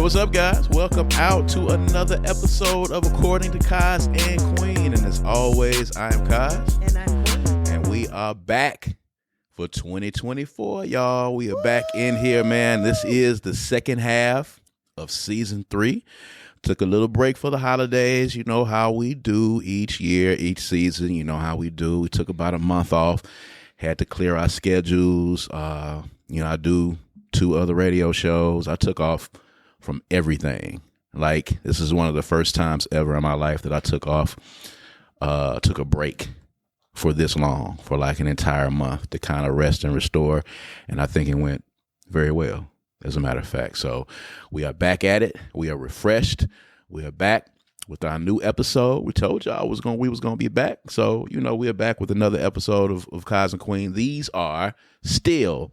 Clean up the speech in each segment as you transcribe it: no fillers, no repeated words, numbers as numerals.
what's up, guys? Welcome out to another episode of According to Kaz and Queen. And as always, I am Kaz. And I'm Queen. And we are back for 2024, y'all. We are back in here, man. This is the second half of season 3. Took a little break for the holidays. You know how we do each year, each season. You know how we do. We took about a month off. Had to clear our schedules. I do 2 other radio shows. I took off from everything. Like, this is one of the first times ever in my life that I took a break for this long, for like an entire month, to kind of rest and restore. And I think it went very well, as a matter of fact. So we are back at it. We are refreshed. We are back with our new episode. We told y'all we was gonna be back. So, we are back with another episode of Kaz and Queen. These are still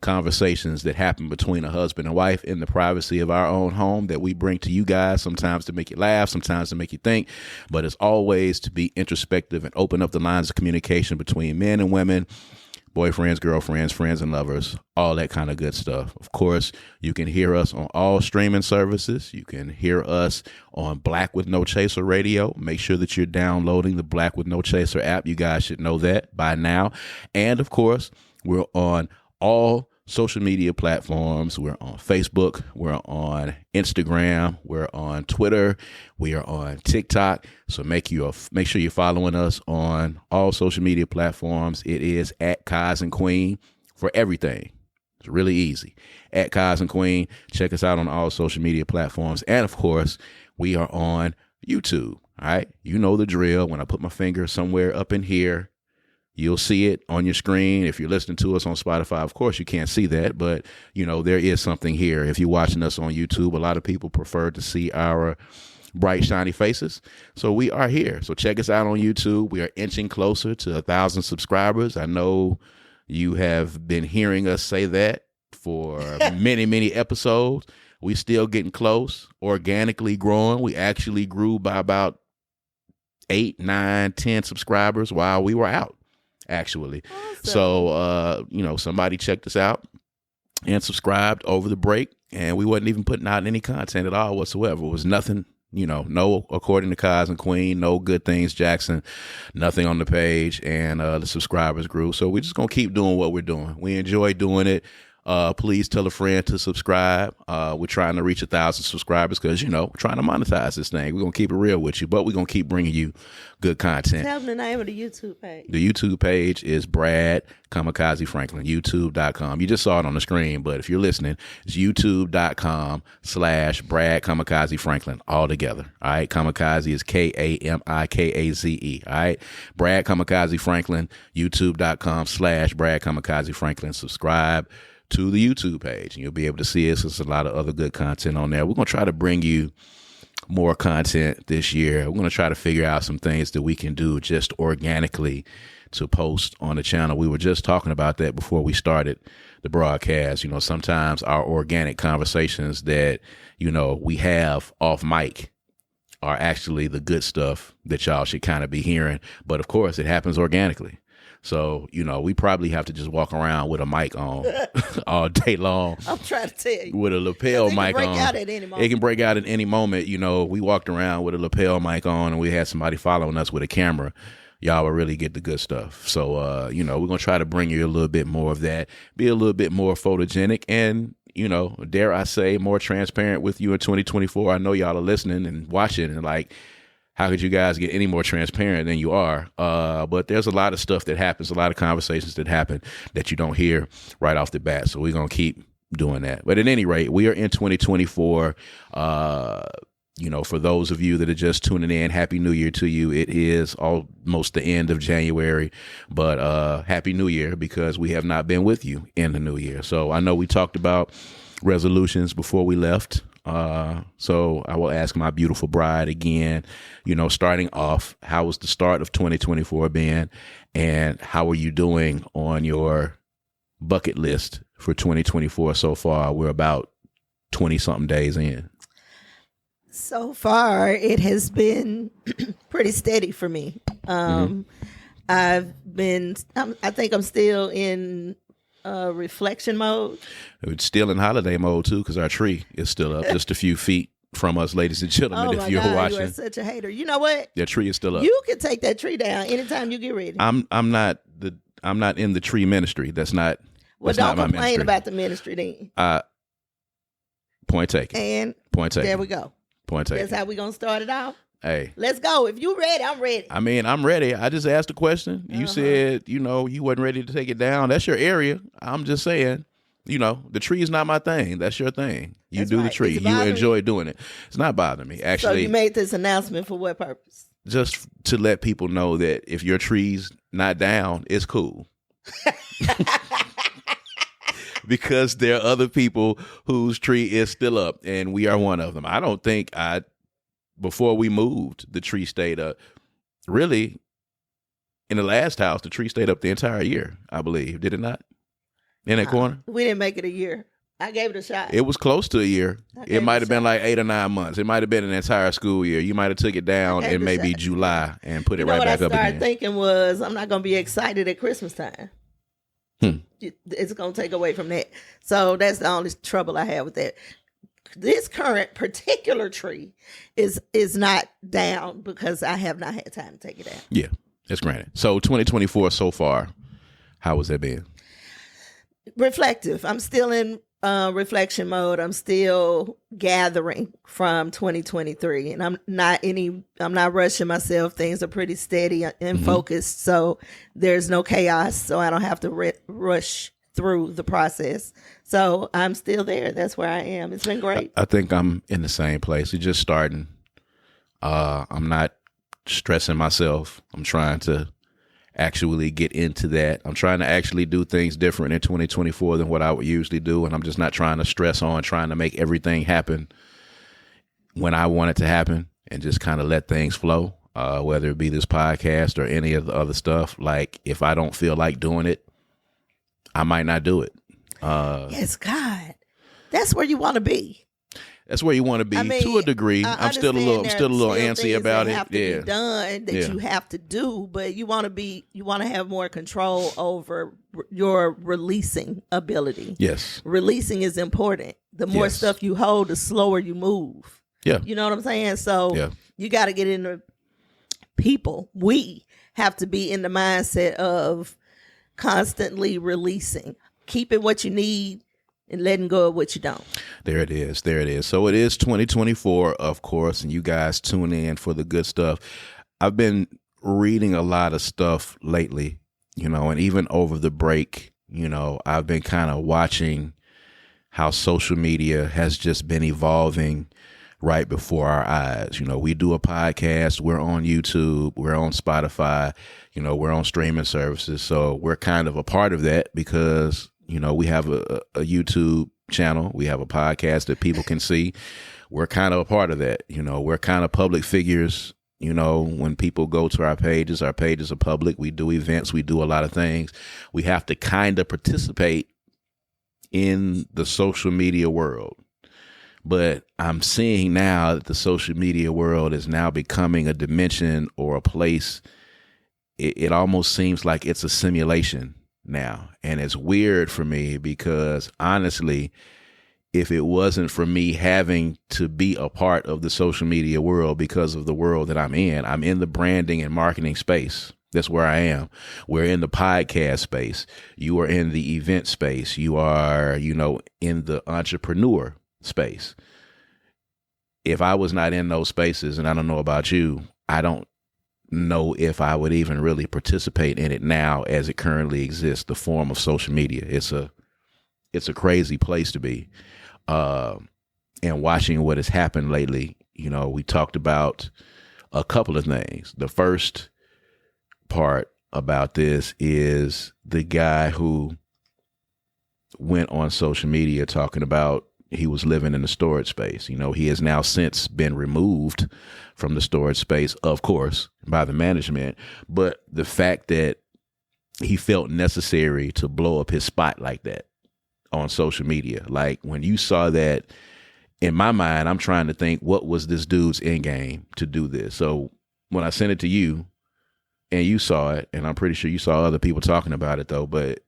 conversations that happen between a husband and wife in the privacy of our own home that we bring to you guys, sometimes to make you laugh, sometimes to make you think, but it's always to be introspective and open up the lines of communication between men and women, boyfriends, girlfriends, friends and lovers, all that kind of good stuff. Of course, you can hear us on all streaming services. You can hear us on Black with No Chaser Radio. Make sure that you're downloading the Black with No Chaser app. You guys should know that by now. And of course, we're on all social media platforms. We're on Facebook. We're on Instagram. We're on Twitter. We are on TikTok. So make sure you're following us on all social media platforms. It is at Kaz and Queen for everything. It's really easy. At Kaz and Queen. Check us out on all social media platforms. And of course, we are on YouTube. All right. You know the drill. When I put my finger somewhere up in here, you'll see it on your screen. If you're listening to us on Spotify, of course, you can't see that. But, there is something here. If you're watching us on YouTube, a lot of people prefer to see our bright, shiny faces. So we are here. So check us out on YouTube. We are inching closer to 1,000 subscribers. I know you have been hearing us say that for many, many episodes. We still getting close, organically growing. We actually grew by about 8, 9, 10 subscribers while we were out. Actually. Awesome. So, somebody checked us out and subscribed over the break, and we wasn't even putting out any content at all whatsoever. It was nothing, no According to Kaz and Queen, no Good Things Jackson, nothing on the page, and the subscribers grew. So we're just going to keep doing what we're doing. We enjoy doing it. Please tell a friend to subscribe. We're trying to reach 1,000 subscribers because, we're trying to monetize this thing. We're going to keep it real with you, but we're going to keep bringing you good content. Tell them the name of the YouTube page. The YouTube page is Brad Kamikaze Franklin, youtube.com. You just saw it on the screen, but if you're listening, it's youtube.com/Brad Kamikaze Franklin all together. All right. Kamikaze is Kamikaze. All right. Brad Kamikaze Franklin, youtube.com/Brad Kamikaze Franklin. Subscribe to the YouTube page and you'll be able to see us. There's a lot of other good content on there. We're going to try to bring you more content this year. We're going to try to figure out some things that we can do just organically to post on the channel. We were just talking about that before we started the broadcast. Sometimes our organic conversations that, we have off mic are actually the good stuff that y'all should kind of be hearing. But of course, it happens organically. So, we probably have to just walk around with a mic on all day long. I'm trying to tell you. With a lapel mic on. It can break out at any moment. It can break out at any moment. We walked around with a lapel mic on and we had somebody following us with a camera. Y'all will really get the good stuff. So, we're going to try to bring you a little bit more of that, be a little bit more photogenic and, dare I say, more transparent with you in 2024. I know y'all are listening and watching and like, how could you guys get any more transparent than you are? But there's a lot of stuff that happens, a lot of conversations that happen that you don't hear right off the bat. So we're going to keep doing that. But at any rate, we are in 2024. For those of you that are just tuning in, Happy New Year to you. It is almost the end of January, but Happy New Year because we have not been with you in the new year. So I know we talked about resolutions before we left. So I will ask my beautiful bride again, starting off, how was the start of 2024 been and how are you doing on your bucket list for 2024 so far? We're about 20 something days in. So far, it has been pretty steady for me. I think I'm still in reflection mode? It's still in holiday mode too, because our tree is still up, just a few feet from us, ladies and gentlemen. Oh if my you're God, watching, you are such a hater. You know what? that tree is still up. You can take that tree down anytime you get ready. I'm not in the tree ministry. That's not. Well, that's don't not my complain ministry. about the ministry then. Point taken. And Point taken. there we go. Point taken. That's how we gonna start it off. Hey, Let's go. If you ready, I'm ready. I mean, I'm ready. I just asked a question. You said, you wasn't ready to take it down. That's your area. I'm just saying, the tree is not my thing. That's your thing. You That's do the right. tree. Is it You bothering enjoy doing it. It's not bothering me. So Actually, you made this announcement for what purpose? just to let people know that if your tree's not down, it's cool. Because there are other people whose tree is still up, and we are one of them. I don't think before we moved, the tree stayed up. Really, in the last house, the tree stayed up the entire year, I believe. Did it not? In that corner? We didn't make it a year. I gave it a shot. It was close to a year. gave It might it a have been shot. like 8 or 9 months. It might have been an entire school year. You might have took it down gave it in a maybe shot. July and put it You know right what back I up started again. thinking was, I'm not going to be excited at Christmas time. It's going to take away from that. So that's the only trouble I have with that. This current particular tree is not down because I have not had time to take it down. Yeah, that's granted. So 2024 so far, how has that been? Reflective. I'm still in reflection mode. I'm still gathering from 2023, and I'm not rushing myself. Things are pretty steady and focused, so there's no chaos. So I don't have to rush through the process. So I'm still there. That's where I am. It's been great. I think I'm in the same place. It's just starting. I'm not stressing myself. I'm trying to actually get into that. I'm trying to actually do things different in 2024 than what I would usually do. And I'm just not trying to stress on trying to make everything happen when I want it to happen, and just kind of let things flow, whether it be this podcast or any of the other stuff. Like, if I don't feel like doing it, I might not do it. Yes, God. That's where you want to be. That's where you want to be, to a degree. I'm still a little antsy about it. Have to be done that you have to do, but you want to have more control over your releasing ability. Yes, releasing is important. The more stuff you hold, the slower you move. Yeah, you know what I'm saying. So you got to get into people. We have to be in the mindset of constantly releasing, keeping what you need, and letting go of what you don't. There it is. So it is 2024, of course, and you guys tune in for the good stuff. I've been reading a lot of stuff lately, and even over the break, I've been kind of watching how social media has just been evolving right before our eyes. We do a podcast, we're on YouTube, we're on Spotify, we're on streaming services. So we're kind of a part of that because we have a YouTube channel. We have a podcast that people can see. We're kind of a part of that. We're kind of public figures. When people go to our pages are public. We do events. We do a lot of things. We have to kind of participate in the social media world. But I'm seeing now that the social media world is now becoming a dimension or a place. It almost seems like it's a simulation now. And it's weird for me because, honestly, if it wasn't for me having to be a part of the social media world because of the world that I'm in the branding and marketing space. That's where I am. We're in the podcast space. You are in the event space. You are, in the entrepreneur space. If I was not in those spaces, and I don't know about you, I don't know if I would even really participate in it now as it currently exists, the form of social media. It's a crazy place to be. And watching what has happened lately, we talked about a couple of things. The first part about this is the guy who went on social media talking about he was living in the storage space. He has now since been removed from the storage space, of course, by the management. But the fact that he felt necessary to blow up his spot like that on social media, like when you saw that, in my mind, I'm trying to think, what was this dude's end game to do this? So when I sent it to you and you saw it, and I'm pretty sure you saw other people talking about it though, but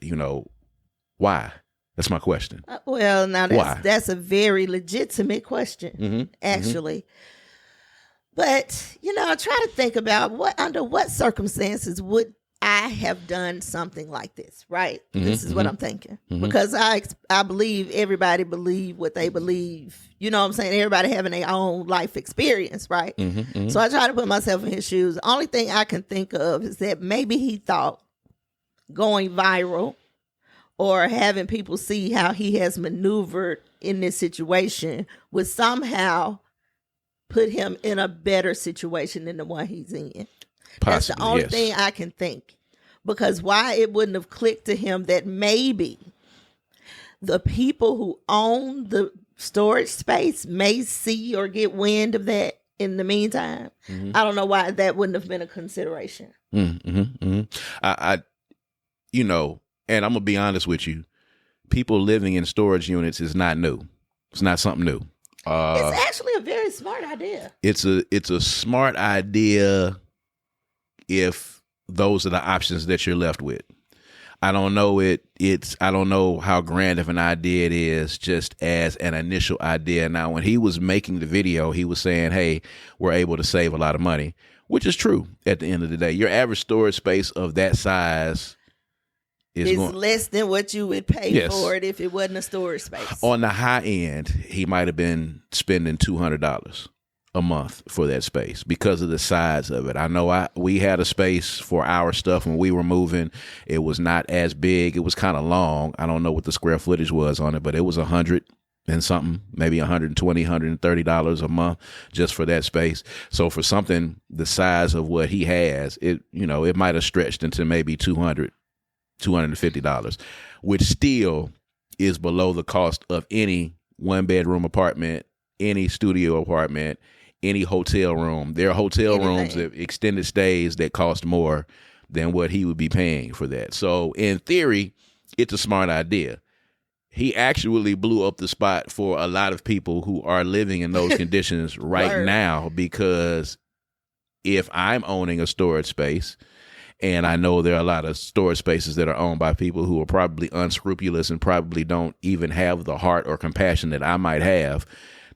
Why? That's my question. Well, now Why? that's a very legitimate question, actually. But, I try to think about under what circumstances would I have done something like this, right? This is what I'm thinking. Because I believe everybody believe what they believe. You know what I'm saying? Everybody having their own life experience, right? So I try to put myself in his shoes. The only thing I can think of is that maybe he thought going viral or having people see how he has maneuvered in this situation would somehow put him in a better situation than the one he's in. Possibly, that's the only yes. thing I can think. Because why it wouldn't have clicked to him that maybe the people who own the storage space may see or get wind of that in the meantime. I don't know why that wouldn't have been a consideration. I and I'm gonna be honest with you, people living in storage units is not new. It's not something new. It's actually a very smart idea. It's a smart idea if those are the options that you're left with. I don't know I don't know how grand of an idea it is just as an initial idea. Now, when he was making the video, he was saying, hey, we're able to save a lot of money, which is true at the end of the day. Your average storage space of that size is less than what you would pay for it if it wasn't a storage space. On the high end, he might have been spending $200 a month for that space because of the size of it. I know we had a space for our stuff when we were moving. It was not as big. It was kind of long. I don't know what the square footage was on it, but it was $100 and something, maybe $120, $130 a month just for that space. So for something the size of what he has, it might have stretched into maybe $200, $250, which still is below the cost of any one-bedroom apartment, any studio apartment, any hotel room. There are hotel rooms that extended stays that cost more than what he would be paying for that. So in theory, it's a smart idea. He actually blew up the spot for a lot of people who are living in those conditions right now, because if I'm owning a storage space, and I know there are a lot of storage spaces that are owned by people who are probably unscrupulous and probably don't even have the heart or compassion that I might have,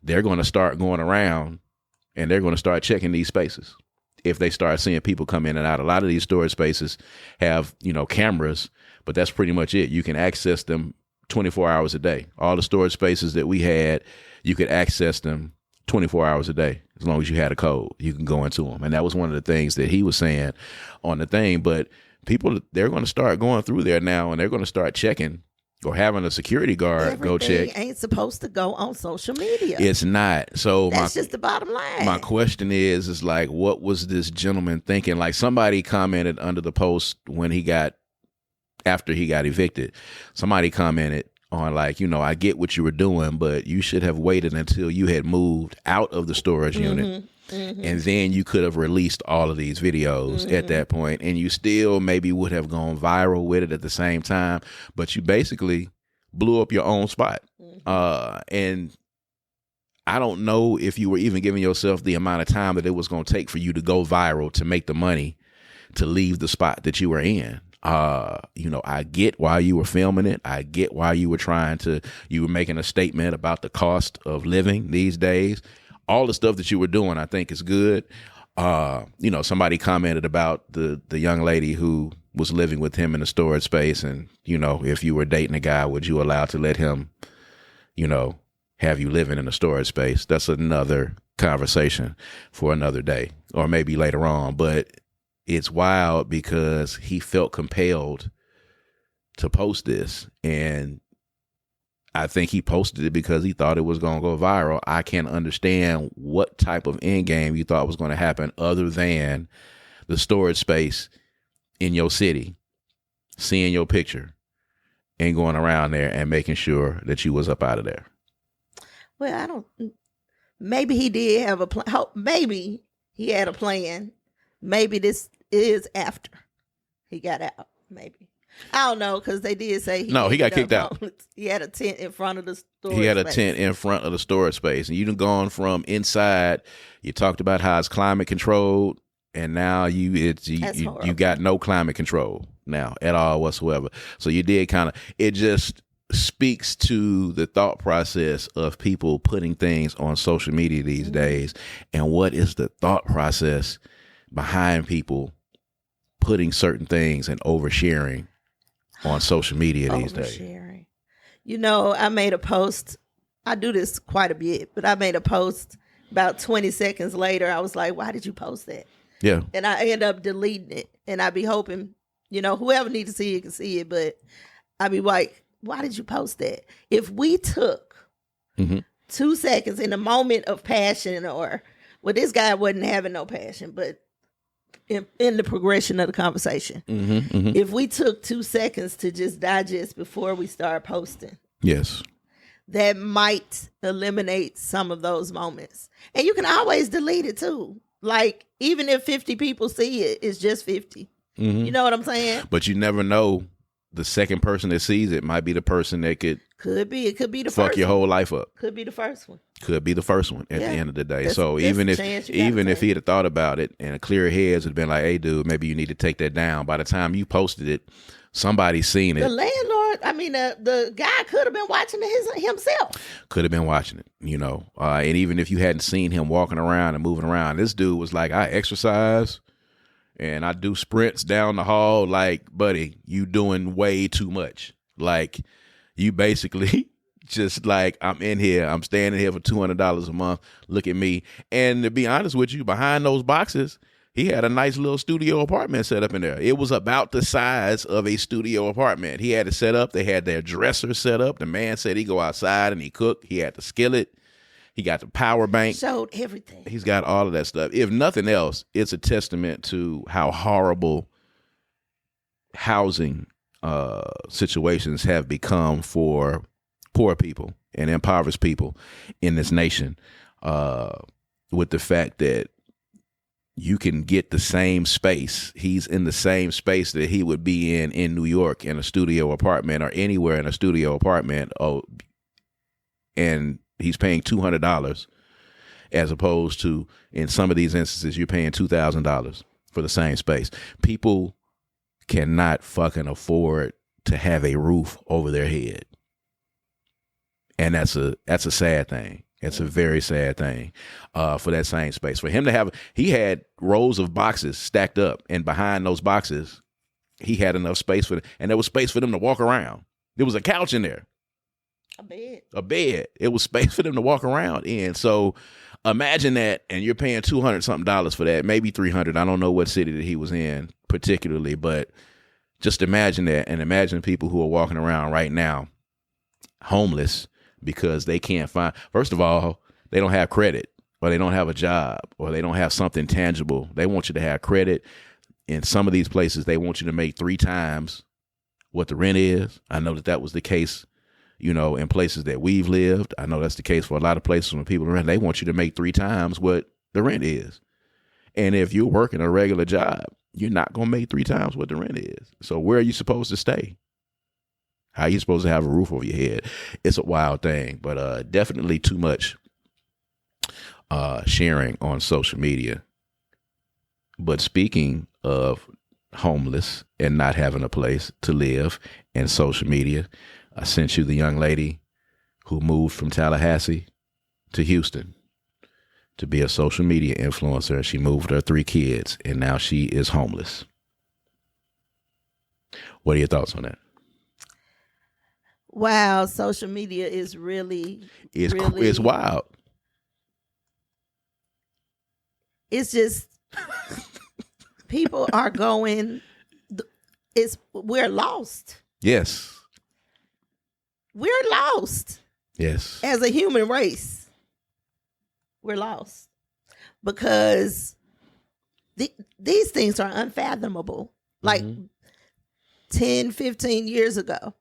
they're going to start going around and they're going to start checking these spaces. If they start seeing people come in and out, a lot of these storage spaces have, cameras, but that's pretty much it. You can access them 24 hours a day. All the storage spaces that we had, you could access them 24 hours a day. As long as you had a code, you can go into them. And that was one of the things that he was saying on the thing. But people, they're going to start going through there now and they're going to start checking or having a security guard go check. Everything ain't supposed to go on social media. It's not. So that's just the bottom line. My question is like, what was this gentleman thinking? Like somebody commented under the post after he got evicted, somebody commented on like, I get what you were doing, but you should have waited until you had moved out of the storage unit. And then you could have released all of these videos at that point, and you still maybe would have gone viral with it at the same time, but you basically blew up your own spot. And I don't know if you were even giving yourself the amount of time that it was going to take for you to go viral to make the money to leave the spot that you were in. I get why you were filming it. I get why you were making a statement about the cost of living these days. All the stuff that you were doing, I think is good. Somebody commented about the young lady who was living with him in a storage space. And, if you were dating a guy, would you allow to let him, have you living in a storage space? That's another conversation for another day or maybe later on. But it's wild because he felt compelled to post this, and I think he posted it because he thought it was going to go viral. I can't understand what type of end game you thought was going to happen other than the storage space in your city, seeing your picture and going around there and making sure that you was up out of there. Well, maybe he did have a plan. Maybe he had a plan. Maybe this is after he got out. Maybe. I don't know, because they did say he got kicked out. He had a tent in front of the storage space. He had a tent in front of the storage space. And you done gone from inside. You talked about how it's climate controlled. and now you got no climate control now at all whatsoever. So you did kind of, it just speaks to the thought process of people putting things on social media these days, and what is the thought process behind people putting certain things and oversharing on social media these days. You know, I made a post. I do this quite a bit, but I made a post about 20 seconds later. I was like, why did you post that? Yeah. And I end up deleting it. And I be hoping, you know, whoever needs to see it can see it. But I be like, why did you post that? If we took 2 seconds in a moment of passion, or, well, this guy wasn't having no passion, but in the progression of the conversation, if we took 2 seconds to just digest before we start posting, yes, that might eliminate some of those moments. And you can always delete it too. Like, even if 50 people see it, it's just 50. You know what I'm saying? But you never know. The second person that sees it might be the person that could be. It could be the fuck first your one. whole life up. Could be the first one. Could be the first one at the end of the day. That's even the if chance you even gotta if he'd have thought about it and a clear heads had been like, hey dude, maybe you need to take that down. By the time you posted it, somebody's seen it. The landlord, I mean, the guy could have been watching it himself. Could have been watching it, you know. And even if you hadn't seen him walking around and moving around, this dude was like, I exercise and I do sprints down the hall. Like, buddy, you doing way too much. Like, you basically just like, I'm in here, I'm staying in here for $200 a month. Look at me. And to be honest with you, behind those boxes, he had a nice little studio apartment set up in there. It was about the size of a studio apartment. He had it set up. They had their dresser set up. The man said he go outside and he cook. He had the skillet. He got the power bank. Showed everything. He's got all of that stuff. If nothing else, it's a testament to how horrible housing situations have become for poor people and impoverished people in this nation, with the fact that you can get the same space. He's in the same space that he would be in New York in a studio apartment, or anywhere in a studio apartment. And he's paying $200, as opposed to, in some of these instances, you're paying $2,000 for the same space. People cannot fucking afford to have a roof over their head. And that's a sad thing. It's a very sad thing for that same space. For him to have, he had rows of boxes stacked up, and behind those boxes, he had enough space for them, and there was space for them to walk around. There was a couch in there. A bed. It was space for them to walk around in. So imagine that, and you're paying $200 something for that, maybe $300. I don't know what city that he was in particularly, but just imagine that, and imagine people who are walking around right now homeless because they can't find, first of all, they don't have credit, or they don't have a job, or they don't have something tangible. They want you to have credit. In some of these places, they want you to make 3 times what the rent is. I know that was the case, you know, in places that we've lived. I know that's the case for a lot of places when people rent. They want you to make 3 times what the rent is. And if you're working a regular job, you're not going to make 3 times what the rent is. So where are you supposed to stay? How are you supposed to have a roof over your head? It's a wild thing, but definitely too much sharing on social media. But speaking of homeless and not having a place to live and social media, I sent you the young lady who moved from Tallahassee to Houston to be a social media influencer. She moved her 3 kids, and now she is homeless. What are your thoughts on that? Wow, social media is really it's wild. It's just people are going. We're lost. Yes. We're lost. Yes. As a human race, we're lost because these things are unfathomable. Like 10, 15 years ago,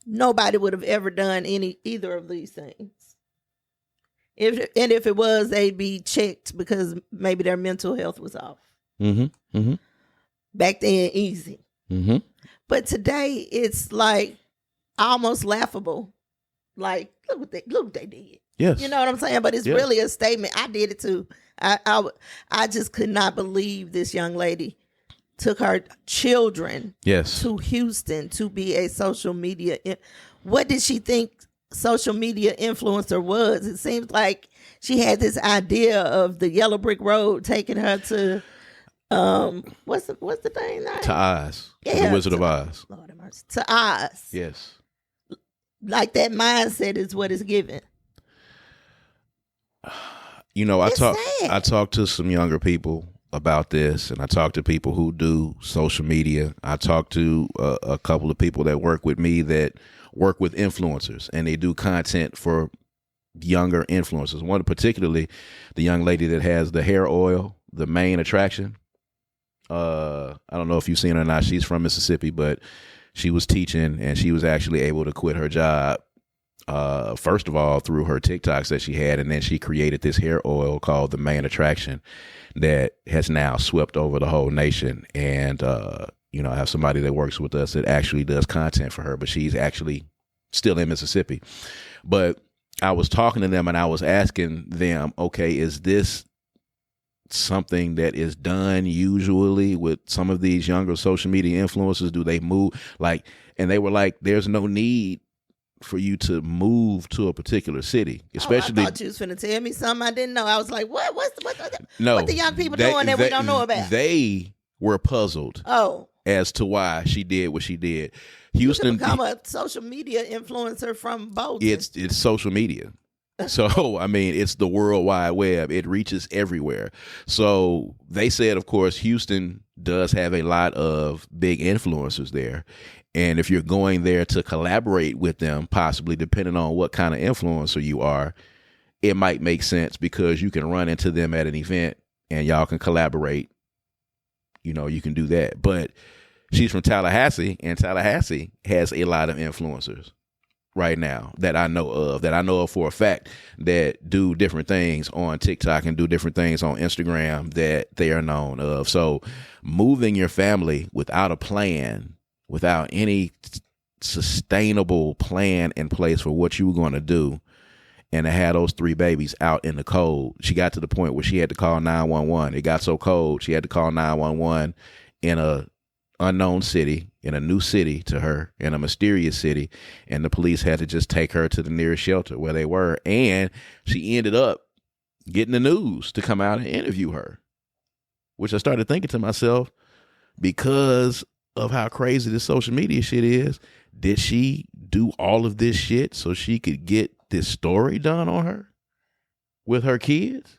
nobody would have ever done either of these things. If it was, they'd be checked because maybe their mental health was off. Back then, easy. But today, it's like almost laughable. like, look what they did. Yes. You know what I'm saying? But it's Yeah. really a statement. I did it too. I just could not believe this young lady took her children Yes. to Houston to be a social media. What did she think social media influencer was? It seems like she had this idea of the Yellow Brick Road taking her to what's the thing name? To Oz. Yeah, The Wizard of Oz. Lord have mercy. To Oz. Yes. Like that mindset is what is given. You know, It's sad. I talk to some younger people about this, and I talk to people who do social media. I talk to a couple of people that work with me that work with influencers, and they do content for younger influencers. One particularly, the young lady that has the hair oil, the main attraction. I don't know if you've seen her or not. She's from Mississippi, but she was teaching, and she was actually able to quit her job. First of all, through her TikToks that she had, and then she created this hair oil called the Main Attraction that has now swept over the whole nation. And, you know, I have somebody that works with us that actually does content for her, but she's actually still in Mississippi. But I was talking to them and I was asking them, okay, is this something that is done usually with some of these younger social media influencers? Do they move like, and they were like, there's no need for you to move to a particular city, especially. I thought you was finna tell me something I didn't know. I was like, what no, what the young people doing that we don't know about? They were puzzled as to why she did what she did. Houston, you can become a social media influencer from both. It's social media. So, I mean, it's the World Wide Web. It reaches everywhere. So they said, of course, Houston does have a lot of big influencers there. And if you're going there to collaborate with them, possibly depending on what kind of influencer you are, it might make sense because you can run into them at an event and y'all can collaborate. You know, you can do that. But she's from Tallahassee, and Tallahassee has a lot of influencers right now that I know of for a fact that do different things on TikTok and do different things on Instagram that they are known of. So moving your family without a plan, without any sustainable plan in place for what you were going to do, and to have those 3 babies out in the cold. She got to the point where she had to call 911. It got so cold, she had to call 911 in a unknown city, in a new city to her, in a mysterious city, and the police had to just take her to the nearest shelter where they were. And she ended up getting the news to come out and interview her, which I started thinking to myself, because of how crazy this social media shit is, did she do all of this shit so she could get this story done on her with her kids?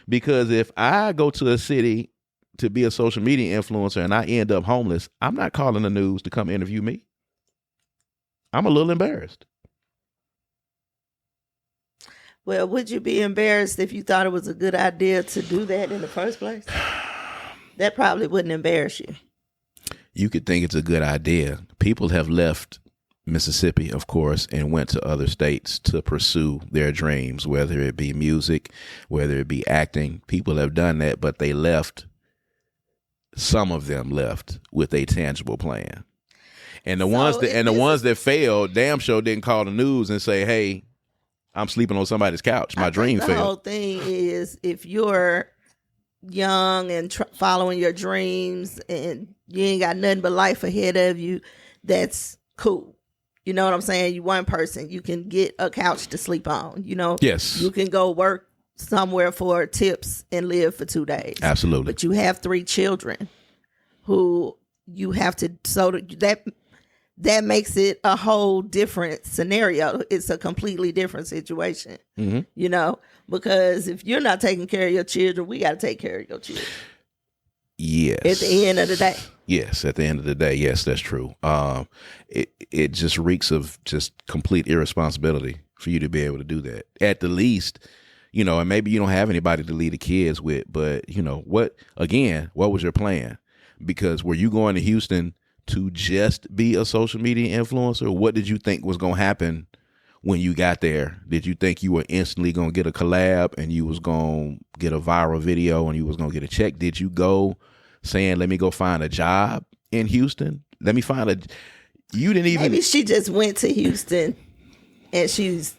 Because if I go to a city to be a social media influencer and I end up homeless, I'm not calling the news to come interview me. I'm a little embarrassed. Well, would you be embarrassed if you thought it was a good idea to do that in the first place? That probably wouldn't embarrass you. You could think it's a good idea. People have left Mississippi, of course, and went to other states to pursue their dreams, whether it be music, whether it be acting. People have done that, but they left. Some of them left with a tangible plan. And the ones that failed, damn sure didn't call the news and say, "Hey, I'm sleeping on somebody's couch. My dream failed." The whole thing is, if you're young and following your dreams and you ain't got nothing but life ahead of you, that's cool. You know what I'm saying? You one person, you can get a couch to sleep on. You know, yes, you can go work somewhere for tips and live for 2 days. Absolutely. But you have 3 children who you have to, so that makes it a whole different scenario. It's a completely different situation, you know, because if you're not taking care of your children, we got to take care of your children. Yes. At the end of the day. Yes, at the end of the day, yes, that's true. It just reeks of just complete irresponsibility for you to be able to do that. At the least, you know, and maybe you don't have anybody to leave the kids with, but you know, what was your plan? Because were you going to Houston to just be a social media influencer? What did you think was going to happen when you got there? Did you think you were instantly going to get a collab and you was going to get a viral video and you was going to get a check? Did you go saying, let me go find a job in Houston? You didn't even. Maybe she just went to Houston And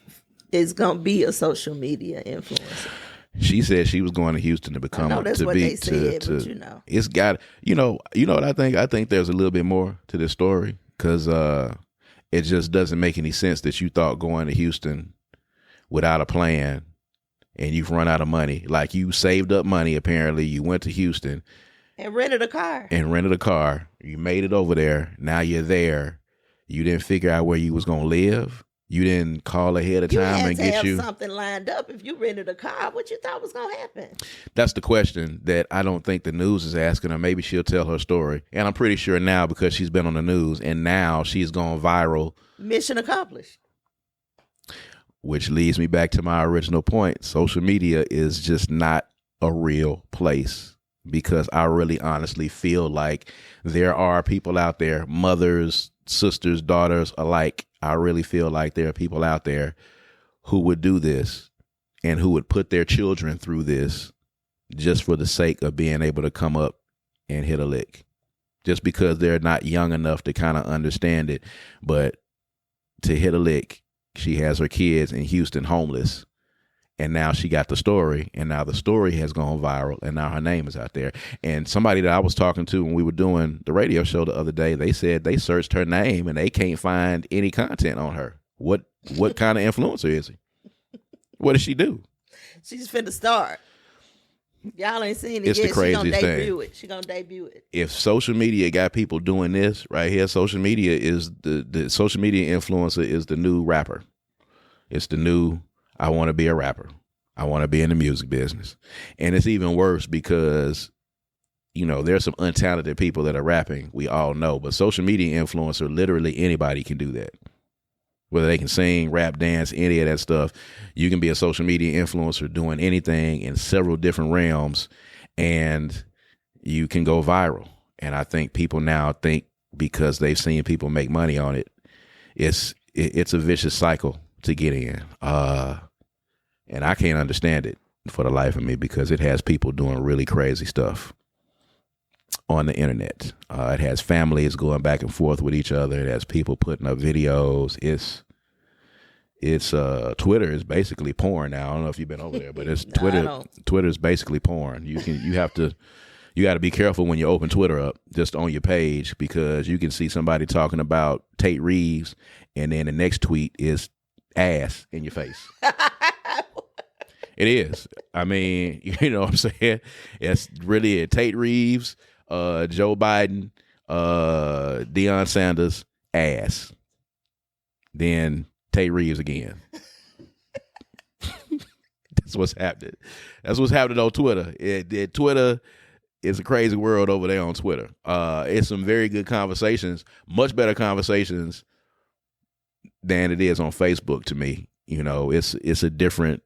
is gonna be a social media influencer. She said she was going to Houston to become. I know that's to what be they said, to, but you know, it's got what I think. I think there's a little bit more to this story because it just doesn't make any sense that you thought going to Houston without a plan and you've run out of money. Like you saved up money. Apparently, you went to Houston and rented a car. You made it over there. Now you're there. You didn't figure out where you was gonna live. You didn't call ahead of time and get you something lined up. If you rented a car, what you thought was gonna happen? That's the question that I don't think the news is asking her. Maybe she'll tell her story, and I'm pretty sure now because she's been on the news and now she's gone viral. Mission accomplished. Which leads me back to my original point. Social media is just not a real place because I really honestly feel like there are people out there, mothers, sisters, daughters alike. I really feel like there are people out there who would do this and who would put their children through this just for the sake of being able to come up and hit a lick. Just because they're not young enough to kind of understand it. But to hit a lick, she has her kids in Houston homeless. And now she got the story, and now the story has gone viral, and now her name is out there. And somebody that I was talking to when we were doing the radio show the other day, they said they searched her name and they can't find any content on her. What kind of influencer is he? What does she do? She's finna start. Y'all ain't seen it it's yet. The craziest thing. She gonna debut it. If social media got people doing this right here, social media is the social media influencer is the new rapper. It's the new. I want to be a rapper. I want to be in the music business. And it's even worse because, there's some untalented people that are rapping. We all know. But social media influencer, literally anybody can do that. Whether they can sing, rap, dance, any of that stuff. You can be a social media influencer doing anything in several different realms. And you can go viral. And I think people now think because they've seen people make money on it, it's a vicious cycle to get in. And I can't understand it for the life of me because it has people doing really crazy stuff on the internet. It has families going back and forth with each other. It has people putting up videos. It's Twitter is basically porn now. I don't know if you've been over there, but it's Twitter. Twitter is basically porn. You got to be careful when you open Twitter up just on your page because you can see somebody talking about Tate Reeves and then the next tweet is ass in your face. It is. I mean, you know what I'm saying? It's really it. Tate Reeves, Joe Biden, Deion Sanders, ass. Then Tate Reeves again. That's what's happening. That's what's happening on Twitter. Twitter is a crazy world over there on Twitter. It's some very good conversations, much better conversations than it is on Facebook to me. It's a different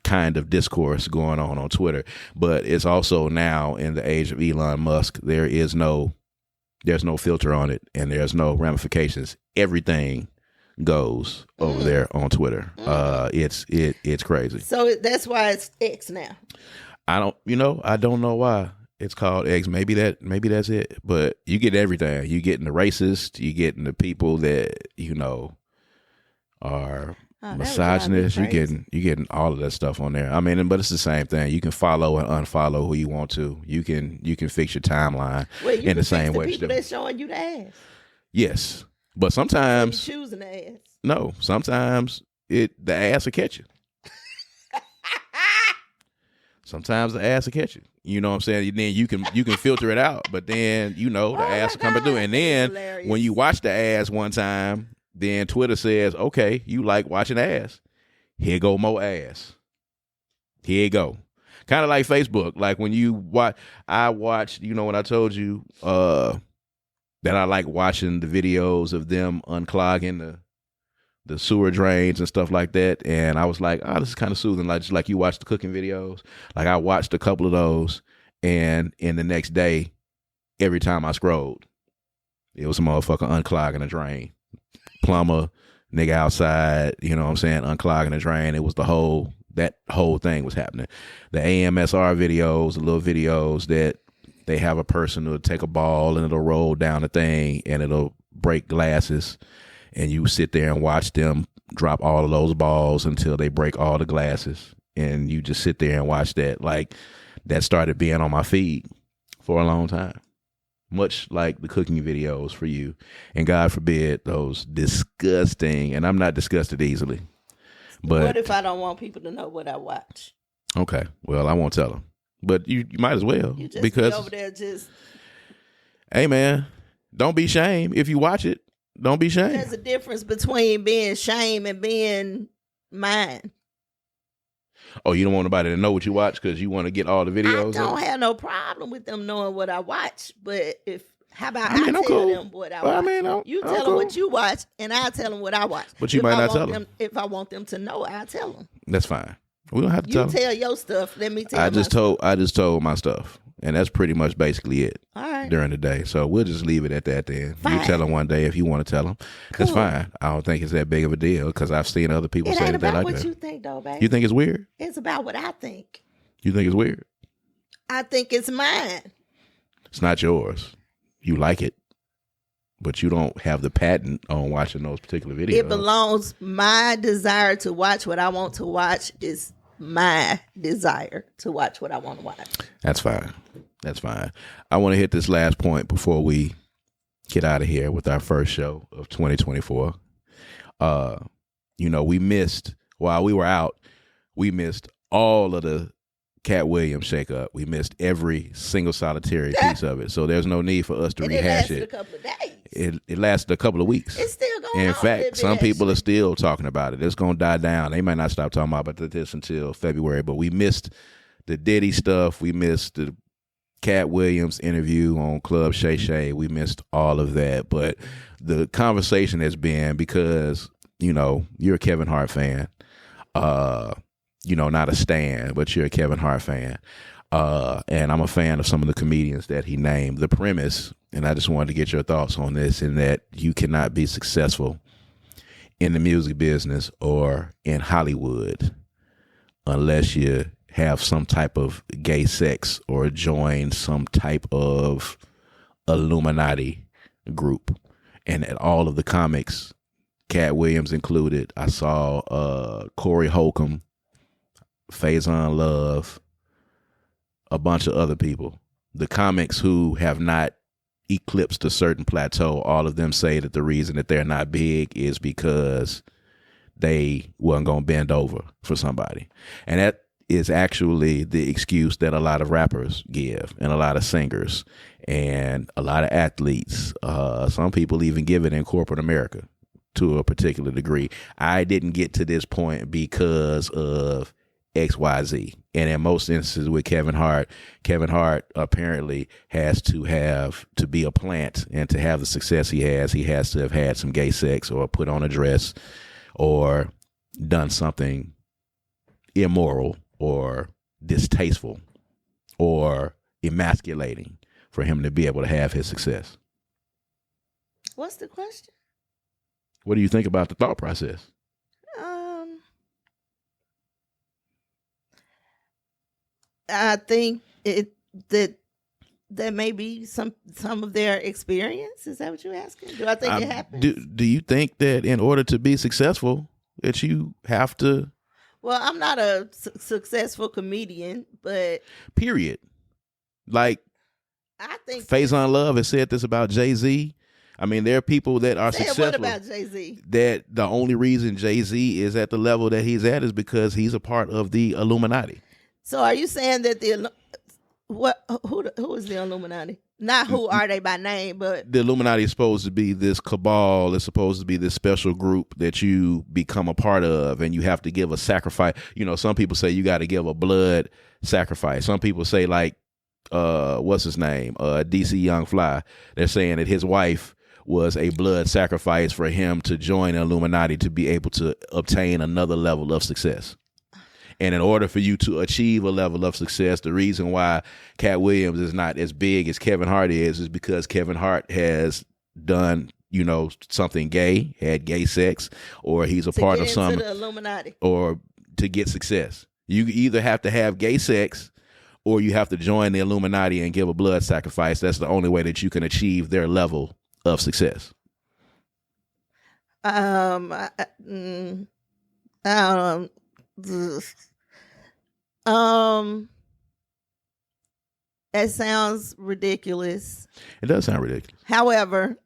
kind of discourse going on Twitter, but it's also now in the age of Elon Musk, there's no filter on it and there's no ramifications. Everything goes over there on Twitter. It's crazy. So that's why it's X now. I don't know why it's called X. Maybe that's it. But you get everything. You getting the racist, you getting the people that are misogynist. You getting all of that stuff on there. I mean, but it's the same thing. You can follow and unfollow who you want to. You can fix your timeline in the same way. People that's showing you the ass. Yes, but sometimes you're choosing the ass. No, sometimes the ass will catch you. Sometimes the ass will catch you. You know what I'm saying? Then you can filter it out, but then the ass will come through. And then when you watch the ass one time, then Twitter says, okay, you like watching ass. Here go more ass. Here you go. Kind of like Facebook. Like when I watched, when I told you that I like watching the videos of them unclogging the sewer drains and stuff like that. And I was like, this is kind of soothing. Like just like you watch the cooking videos. Like I watched a couple of those, and in the next day, every time I scrolled, it was a motherfucker unclogging a drain. Plumber, nigga outside, you know what I'm saying, unclogging the drain. It was that whole thing was happening. The AMSR videos, the little videos that they have a person who'll take a ball and it'll roll down the thing and it'll break glasses, and you sit there and watch them drop all of those balls until they break all the glasses, and you just sit there and watch that. Like, that started being on my feed for a long time, much like the cooking videos for you. And God forbid those disgusting, and I'm not disgusted easily. But what if I don't want people to know what I watch? Okay, well, I won't tell them. But you might as well. You just because be over there just... Hey, man, don't be shamed if you watch it. Don't be shamed. There's a difference between being shame and being mine. Oh, you don't want nobody to know what you watch because you want to get all the videos? I don't have no problem with them knowing what I watch, but how about I'm tell cool. them what I watch? You tell them what you watch, and I tell them what I watch. But you might not tell them. If I want them to know, I tell them. That's fine. We don't have to tell them. You tell your stuff. Let me tell. I just told my stuff, and that's pretty much basically it. All right. During the day, so we'll just leave it at that. Then fine. You tell them one day if you want to tell them. Cool. That's fine. I don't think it's that big of a deal because I've seen other people say that they like that. It ain't about what you think, though, baby. You think it's weird? It's about what I think. You think it's weird? I think it's mine. It's not yours. You like it, but you don't have the patent on watching those particular videos. It belongs. My desire to watch what I want to watch is my desire to watch what I want to watch. That's fine. I want to hit this last point before we get out of here with our first show of 2024. We missed, while we were out, we missed all of the Katt Williams shakeup. We missed every single solitary piece of it. So there's no need for us to rehash it. It lasted a couple of days. It lasted a couple of weeks. It's still going on. In fact, some people are still talking about it. It's going to die down. They might not stop talking about this until February, but we missed the Diddy stuff. We missed the Katt Williams interview on Club Shay Shay. We missed all of that. But the conversation has been, because, you're a Kevin Hart fan, not a stan, but you're a Kevin Hart fan. And I'm a fan of some of the comedians that he named. The premise, and I just wanted to get your thoughts on this, in that you cannot be successful in the music business or in Hollywood unless you have some type of gay sex or join some type of Illuminati group. And at all of the comics, Katt Williams included, I saw Corey Holcomb, Faison Love, a bunch of other people. The comics who have not eclipsed a certain plateau, all of them say that the reason that they're not big is because they wasn't going to bend over for somebody. And that is actually the excuse that a lot of rappers give, and a lot of singers, and a lot of athletes. Some people even give it in corporate America to a particular degree. I didn't get to this point because of XYZ. And in most instances with Kevin Hart apparently has to be a plant, and to have the success he has to have had some gay sex, or put on a dress, or done something immoral or distasteful or emasculating for him to be able to have his success. What's the question? What do you think about the thought process? I think that may be some of their experience. Is that what you're asking? Do I think it happens? Do you think that in order to be successful that you have to? Well, I'm not a successful comedian, but period. Like, I think Faison Love has said this about Jay-Z. I mean, there are people that are successful. What about Jay-Z? That the only reason Jay-Z is at the level that he's at is because he's a part of the Illuminati. So are you saying that who is the Illuminati? Not who are they by name, but the Illuminati is supposed to be this cabal. It's supposed to be this special group that you become a part of, and you have to give a sacrifice. Some people say you got to give a blood sacrifice. Some people say, like, what's his name? DC Young Fly. They're saying that his wife was a blood sacrifice for him to join the Illuminati to be able to obtain another level of success. And in order for you to achieve a level of success, the reason why Katt Williams is not as big as Kevin Hart is because Kevin Hart has done, something gay, had gay sex, or he's a part of some Illuminati, or to get success. You either have to have gay sex, or you have to join the Illuminati and give a blood sacrifice. That's the only way that you can achieve their level of success. I don't. That sounds ridiculous. It does sound ridiculous. However,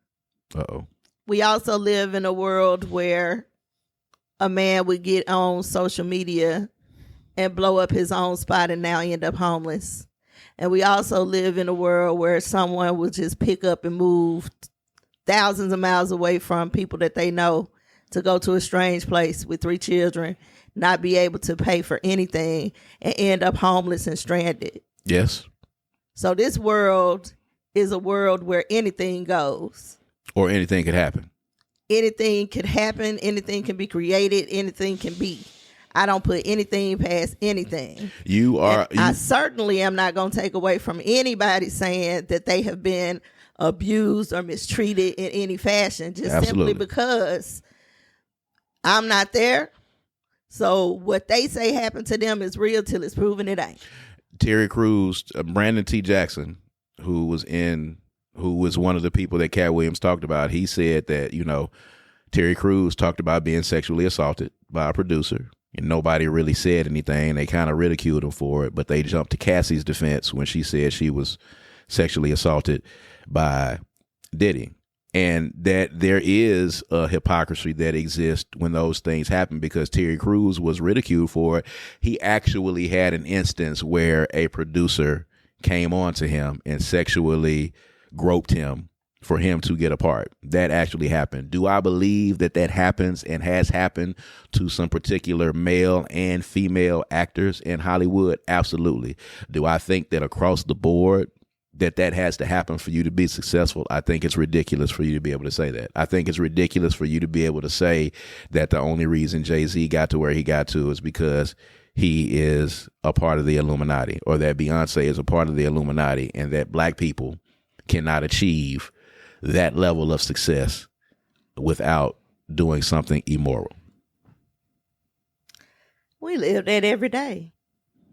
Uh-oh. we also live in a world where a man would get on social media and blow up his own spot and now end up homeless. And we also live in a world where someone will just pick up and move thousands of miles away from people that they know to go to a strange place with 3 children, not be able to pay for anything, and end up homeless and stranded. Yes. So this world is a world where anything goes. Or anything could happen. Anything could happen. Anything can be created. Anything can be. I don't put anything past anything. I certainly am not going to take away from anybody saying that they have been abused or mistreated in any fashion, just Absolutely. simply because I'm not there. So what they say happened to them is real till it's proven it ain't. Terry Crews, Brandon T. Jackson, who was one of the people that Katt Williams talked about, he said that, Terry Crews talked about being sexually assaulted by a producer, and nobody really said anything. They kind of ridiculed him for it, but they jumped to Cassie's defense when she said she was sexually assaulted by Diddy. And that there is a hypocrisy that exists when those things happen, because Terry Crews was ridiculed for it. He actually had an instance where a producer came on to him and sexually groped him for him to get a part. That actually happened. Do I believe that happens and has happened to some particular male and female actors in Hollywood? Absolutely. Do I think that across the board that has to happen for you to be successful? I think it's ridiculous for you to be able to say that. I think it's ridiculous for you to be able to say that the only reason Jay-Z got to where he got to is because he is a part of the Illuminati, or that Beyonce is a part of the Illuminati, and that black people cannot achieve that level of success without doing something immoral. We live that every day.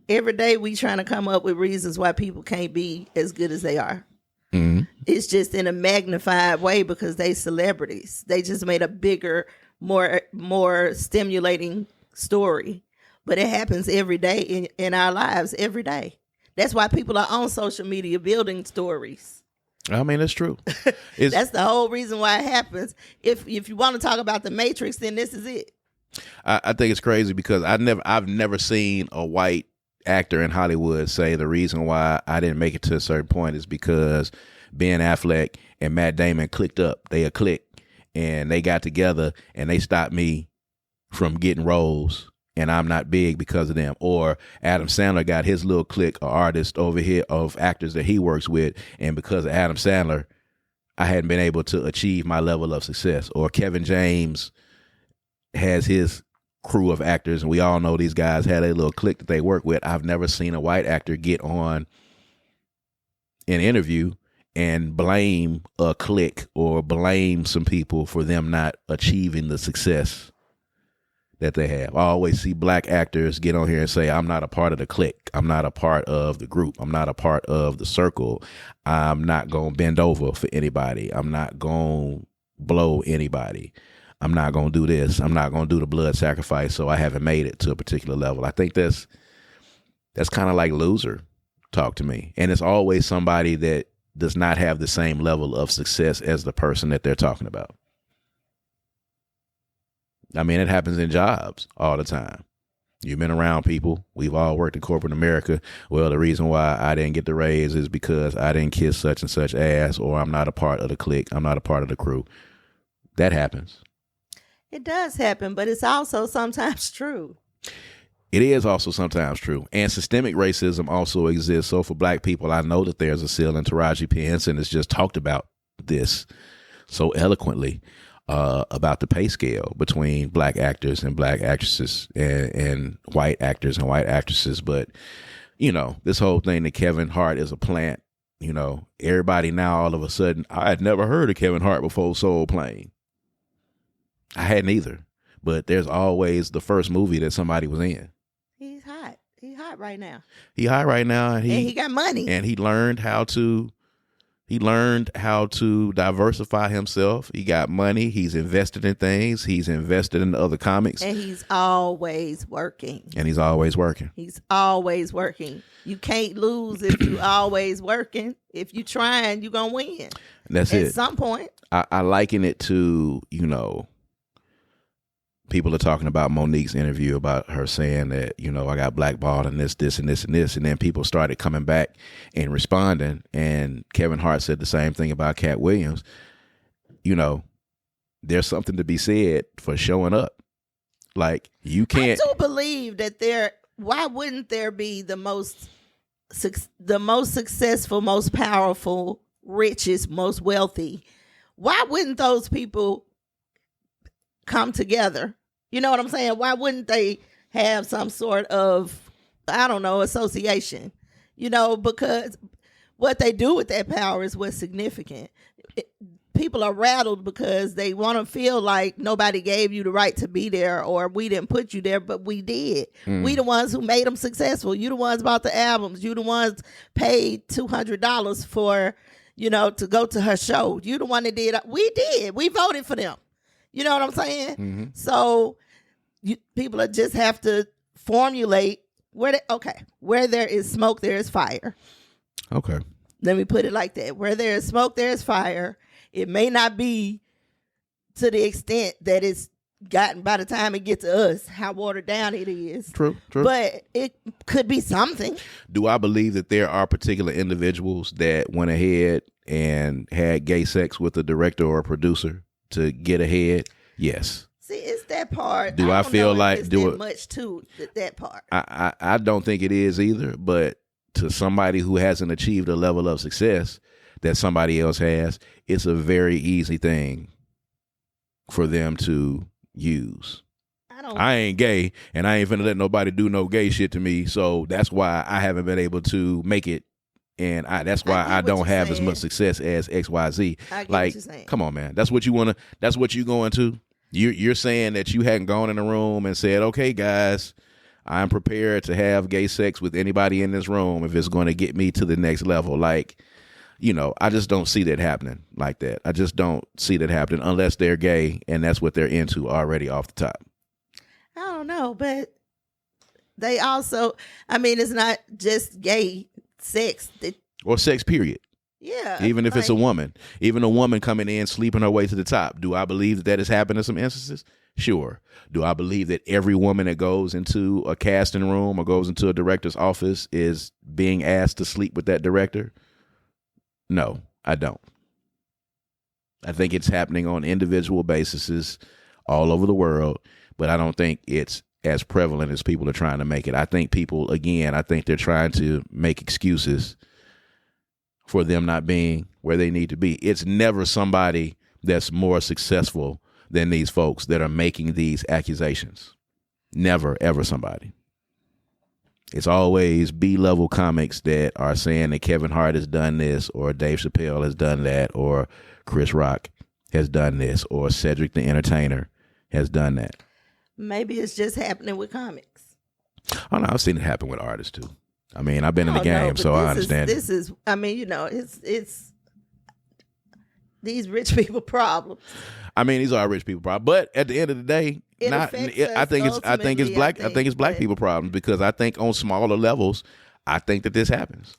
Every day we trying to come up with reasons why people can't be as good as they are. Mm-hmm. It's just in a magnified way because they celebrities. They just made a bigger, more stimulating story. But it happens every day in our lives, every day. That's why people are on social media building stories. I mean, it's true. That's the whole reason why it happens. If you want to talk about the Matrix, then this is it. I think it's crazy because I've never seen a white actor in Hollywood say the reason why I didn't make it to a certain point is because Ben Affleck and Matt Damon clicked up. They a click, and they got together and they stopped me from getting roles, and I'm not big because of them. Or Adam Sandler got his little clique of artists over here of actors that he works with, and because of Adam Sandler, I hadn't been able to achieve my level of success. Or Kevin James has his crew of actors, and we all know these guys had a little clique that they work with. I've never seen a white actor get on an interview and blame a clique or blame some people for them not achieving the success that they have. I always see black actors get on here and say, I'm not a part of the clique. I'm not a part of the group. I'm not a part of the circle. I'm not going to bend over for anybody. I'm not going to blow anybody. I'm not going to do this. I'm not going to do the blood sacrifice, so I haven't made it to a particular level. I think that's kind of like loser talk to me. And it's always somebody that does not have the same level of success as the person that they're talking about. I mean, it happens in jobs all the time. You've been around people. We've all worked in corporate America. Well, the reason why I didn't get the raise is because I didn't kiss such and such ass, or I'm not a part of the clique. I'm not a part of the crew. That happens. It does happen, but it's also sometimes true. It is also sometimes true. And systemic racism also exists. So for black people, I know that there's a ceiling. Taraji P. Henson has just talked about this so eloquently about the pay scale between black actors and black actresses and white actors and white actresses. But, this whole thing that Kevin Hart is a plant, everybody now all of a sudden, I had never heard of Kevin Hart before Soul Plane. I hadn't either, but there's always the first movie that somebody was in. He's hot. He's hot right now. He hot right now, and he got money. And he learned how to He learned how to diversify himself. He got money. He's invested in things. He's invested in other comics. And he's always working. He's always working. You can't lose if you always working. If you trying, you're going to win. That's it. At some point. I liken it to, people are talking about Monique's interview about her saying that, I got blackballed and this, and this, and this. And then people started coming back and responding. And Kevin Hart said the same thing about Katt Williams. There's something to be said for showing up. Like, you can't. I do believe that why wouldn't there be the most successful, most powerful, richest, most wealthy? Why wouldn't those people come together? You know what I'm saying? Why wouldn't they have some sort of, association? Because what they do with that power is what's significant. People are rattled because they want to feel like nobody gave you the right to be there, or we didn't put you there, but we did. We the ones who made them successful. You the ones bought the albums. You the ones paid $200 for, to go to her show. You the one that did. We did. We voted for them. You know what I'm saying? Mm-hmm. So people just have to formulate where there is smoke, there is fire. Okay. Let me put it like that. Where there is smoke, there is fire. It may not be to the extent that it's gotten by the time it gets to us, how watered down it is. True. But it could be something. Do I believe that there are particular individuals that went ahead and had gay sex with a director or a producer to get ahead? Yes. See, it's that part. Do I feel like much to that part? I don't think it is either. But to somebody who hasn't achieved a level of success that somebody else has, it's a very easy thing for them to use. I ain't gay, and I ain't finna let nobody do no gay shit to me. So that's why I haven't been able to make it. And that's why I don't have as much success as XYZ. Like, come on, man. That's what you want to, that's what you going to. You're saying that you hadn't gone in a room and said, okay, guys, I'm prepared to have gay sex with anybody in this room if it's going to get me to the next level. Like, I just don't see that happening like that. I just don't see that happening unless they're gay and that's what they're into already off the top. I don't know, but they also, it's not just gay sex. Or sex, period. Yeah. Even if it's a woman. Even a woman coming in, sleeping her way to the top. Do I believe that has happened in some instances? Sure. Do I believe that every woman that goes into a casting room or goes into a director's office is being asked to sleep with that director? No, I don't. I think it's happening on individual bases all over the world, but I don't think it's as prevalent as people are trying to make it. I think they're trying to make excuses for them not being where they need to be. It's never somebody that's more successful than these folks that are making these accusations. Never, ever somebody. It's always B-level comics that are saying that Kevin Hart has done this, or Dave Chappelle has done that, or Chris Rock has done this, or Cedric the Entertainer has done that. Maybe it's just happening with comics. Oh, no, I've seen it happen with artists too. I've been in the game, so I understand. It's these rich people problems. These are rich people problems. But at the end of the day, I think it's black people problems, because I think on smaller levels, I think that this happens.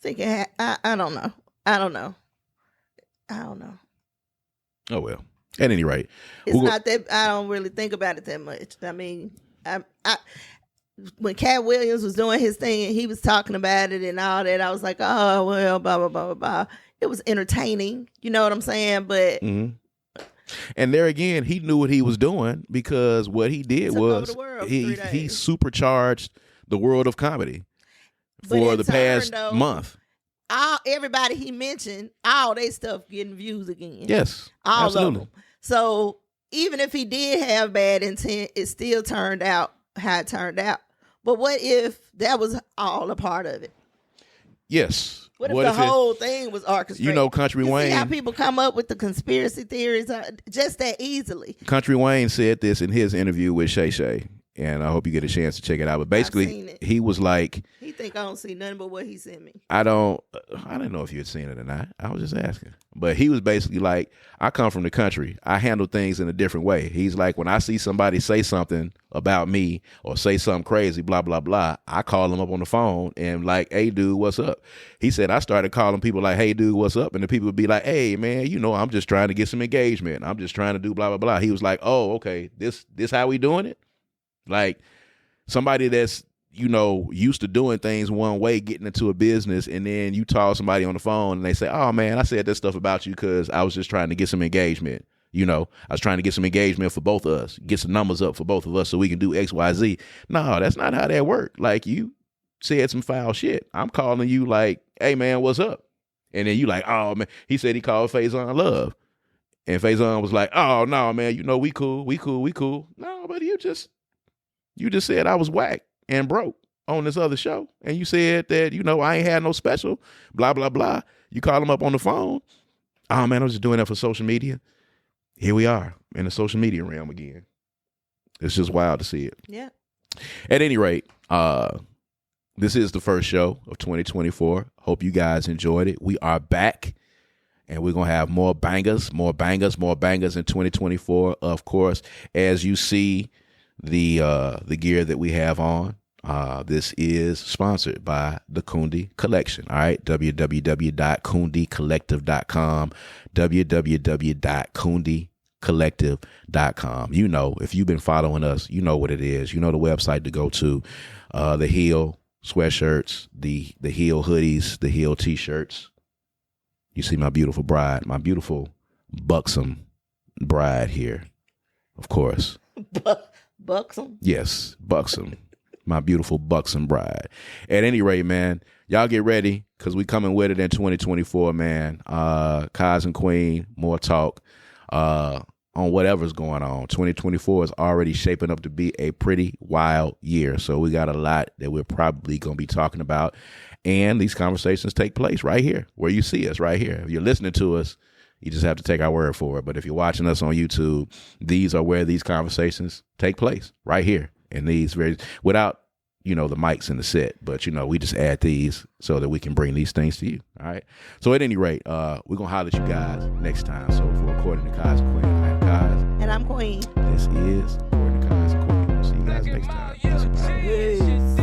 I don't know. I don't know. Oh well. At any rate, it's not that I don't really think about it that much. When Katt Williams was doing his thing and he was talking about it and all that, I was like, oh well, blah blah blah blah blah. It was entertaining, you know what I'm saying? But and there again, he knew what he was doing, because what he did was he supercharged the world of comedy for the past month. Everybody he mentioned, all they stuff getting views again. Yes, all absolutely. of them. So even if he did have bad intent, it still turned out how it turned out. But what if that was all a part of it? Yes. What if the whole thing was orchestrated? Country Wayne. See how people come up with the conspiracy theories just that easily. Country Wayne said this in his interview with Shay Shay. and I hope you get a chance to check it out. But seen basically, it. he was like, He think I don't see nothing but what he sent me. I didn't know if you had seen it or not. I was just asking. But he was basically like, I come from the country. I handle things in a different way. He's like, when I see somebody say something about me or say something crazy, blah, blah, blah, I call them up on the phone and like, hey, dude, what's up? He said, I started calling people like, hey, dude, what's up? And the people would be like, hey, man, I'm just trying to get some engagement. I'm just trying to do blah, blah, blah. He was like, oh, okay, this how we doing it? Like somebody that's, used to doing things one way, getting into a business, and then you call somebody on the phone and they say, oh man, I said this stuff about you because I was just trying to get some engagement. I was trying to get some engagement for both of us, get some numbers up for both of us so we can do X, Y, Z. No, that's not how that worked. Like you said some foul shit. I'm calling you like, hey man, what's up? And then you like, oh man, he said he called Faison Love. And Faison was like, oh no, man, we cool. No, but you just said I was whack and broke on this other show. And you said that, I ain't had no special, blah, blah, blah. You call him up on the phone. Oh, man, I was just doing that for social media. Here we are in the social media realm again. It's just wild to see it. Yeah. At any rate, this is the first show of 2024. Hope you guys enjoyed it. We are back. And we're going to have more bangers in 2024. Of course, as you see the gear that we have on, this is sponsored by the Kundi Collection. All right, www.kundicollective.com, www.kundicollective.com. If you've been following us, you know what it is. You know the website to go to. The heel sweatshirts, the heel hoodies, the heel t-shirts. You see my beautiful bride, my beautiful buxom bride here, of course. Buxom? Yes, buxom. My beautiful buxom bride. At any rate, man, y'all get ready because we coming with it in 2024, man. Kaz and Queen, more talk on whatever's going on. 2024 is already shaping up to be a pretty wild year. So we got a lot that we're probably going to be talking about. And these conversations take place right here where you see us right here. If you're listening to us, you just have to take our word for it. But if you're watching us on YouTube, these are where these conversations take place right here. And these without, the mics in the set. But, we just add these so that we can bring these things to you. All right. So at any rate, we're going to holler at you guys next time. So for According to Kaz and Queen, I'm Kaz. And I'm Queen. This is According to Kaz and Queen. We'll see you guys next time. Peace and power. Peace.